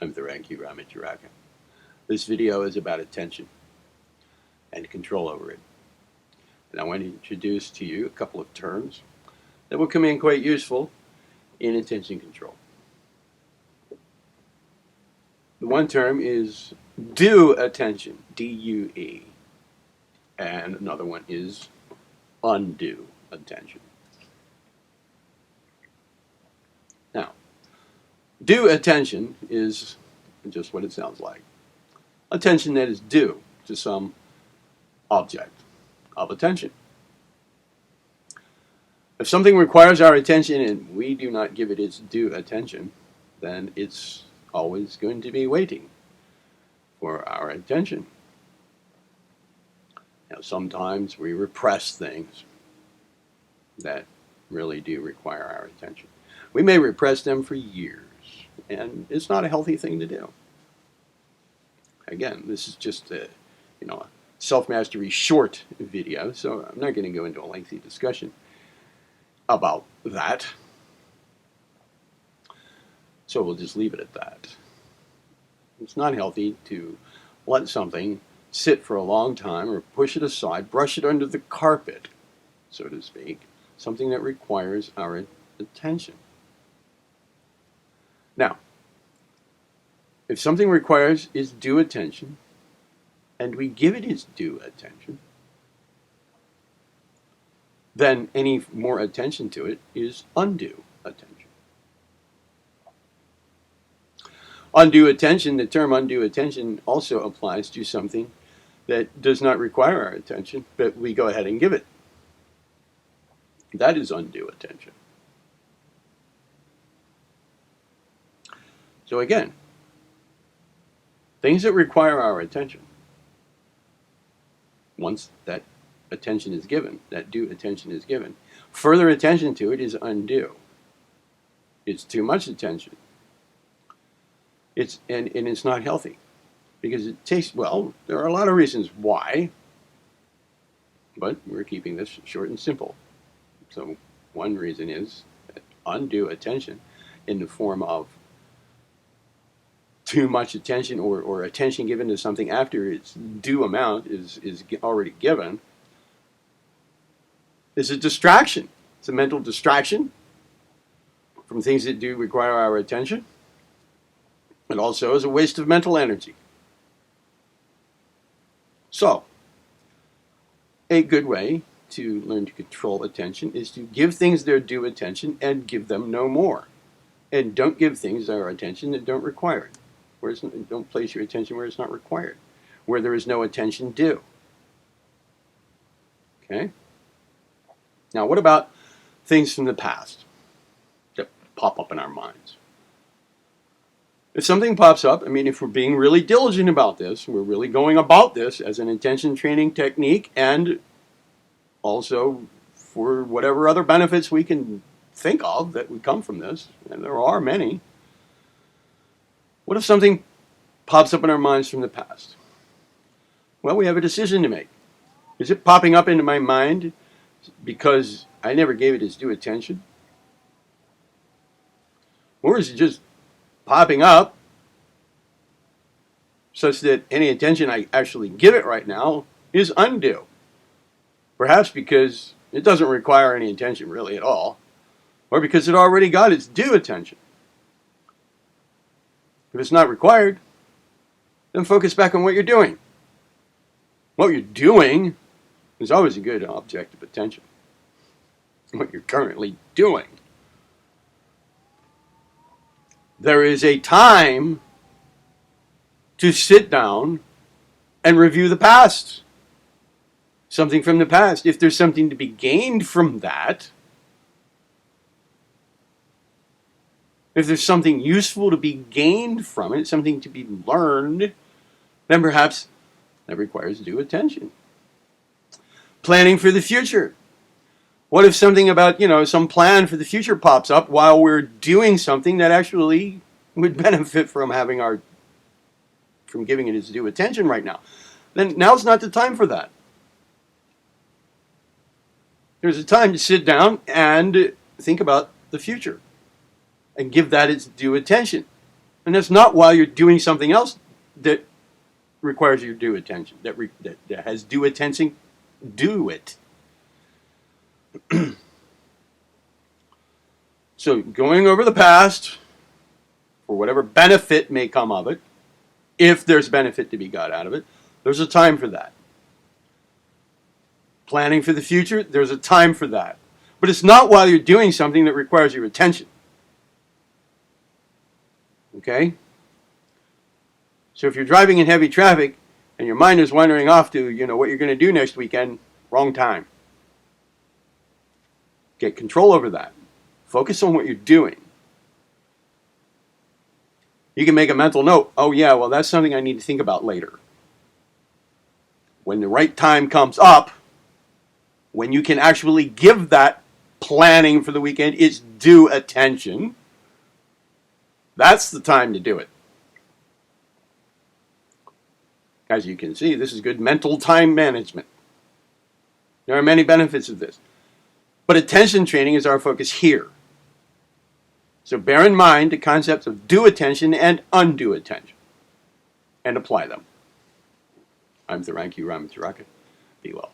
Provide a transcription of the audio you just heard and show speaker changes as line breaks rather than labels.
I'm the Ranky Ramacharaka. This video is about attention and control over it. And I want to introduce to you a couple of terms that will come in quite useful in attention control. The one term is due attention, D-U-E, and another one is undue attention. Now, due attention is just what it sounds like. Attention that is due to some object of attention. If something requires our attention and we do not give it its due attention, then it's always going to be waiting for our attention. Now, sometimes we repress things that really do require our attention. We may repress them for years, and it's not a healthy thing to do. Again, this is just a self-mastery short video, so I'm not going to go into a lengthy discussion about that. So we'll just leave it at that. It's not healthy to let something sit for a long time or push it aside, brush it under the carpet, so to speak, something that requires our attention. Now, if something requires its due attention, and we give it its due attention, then any more attention to it is undue attention. Undue attention, the term undue attention also applies to something that does not require our attention, but we go ahead and give it. That is undue attention. So again, things that require our attention, once that attention is given, that due attention is given, further attention to it is undue. It's too much attention. And it's not healthy because it takes, well, there are a lot of reasons why, but we're keeping this short and simple. So one reason is that undue attention in the form of too much attention or attention given to something after its due amount is already given is a distraction. It's a mental distraction from things that do require our attention. It also is a waste of mental energy. So, a good way to learn to control attention is to give things their due attention and give them no more. And don't give things our attention that don't require it. Don't place your attention where it's not required, where there is no attention due. Okay? Now, what about things from the past that pop up in our minds? If something pops up, if we're being really diligent about this, we're really going about this as an attention training technique and also for whatever other benefits we can think of that would come from this, and there are many. What if something pops up in our minds from the past? Well, we have a decision to make. Is it popping up into my mind because I never gave it its due attention? Or is it just popping up such that any attention I actually give it right now is undue? Perhaps because it doesn't require any attention really at all, or because it already got its due attention. If it's not required, then focus back on what you're doing. What you're doing is always a good object of attention. What you're currently doing. There is a time to sit down and review the past. Something from the past. If there's something to be gained from that, if there's something useful to be gained from it, something to be learned, then perhaps that requires due attention. Planning for the future. What if something about, some plan for the future pops up while we're doing something that actually would benefit from from giving it its due attention right now? Then now's not the time for that. There's a time to sit down and think about the future and give that its due attention. And that's not while you're doing something else that requires your due attention, that has due attention. Do it. So going over the past, for whatever benefit may come of it, if there's benefit to be got out of it, there's a time for that. Planning for the future, there's a time for that. But it's not while you're doing something that requires your attention. Okay? So if you're driving in heavy traffic and your mind is wandering off to, what you're going to do next weekend, wrong time. Get control over that. Focus on what you're doing. You can make a mental note. Oh yeah, well that's something I need to think about later. When the right time comes up, when you can actually give that planning for the weekend its due attention, that's the time to do it. As you can see, this is good mental time management. There are many benefits of this. But attention training is our focus here. So bear in mind the concepts of due attention and undue attention, and apply them. I'm Thiranki Ramataraka. Be well.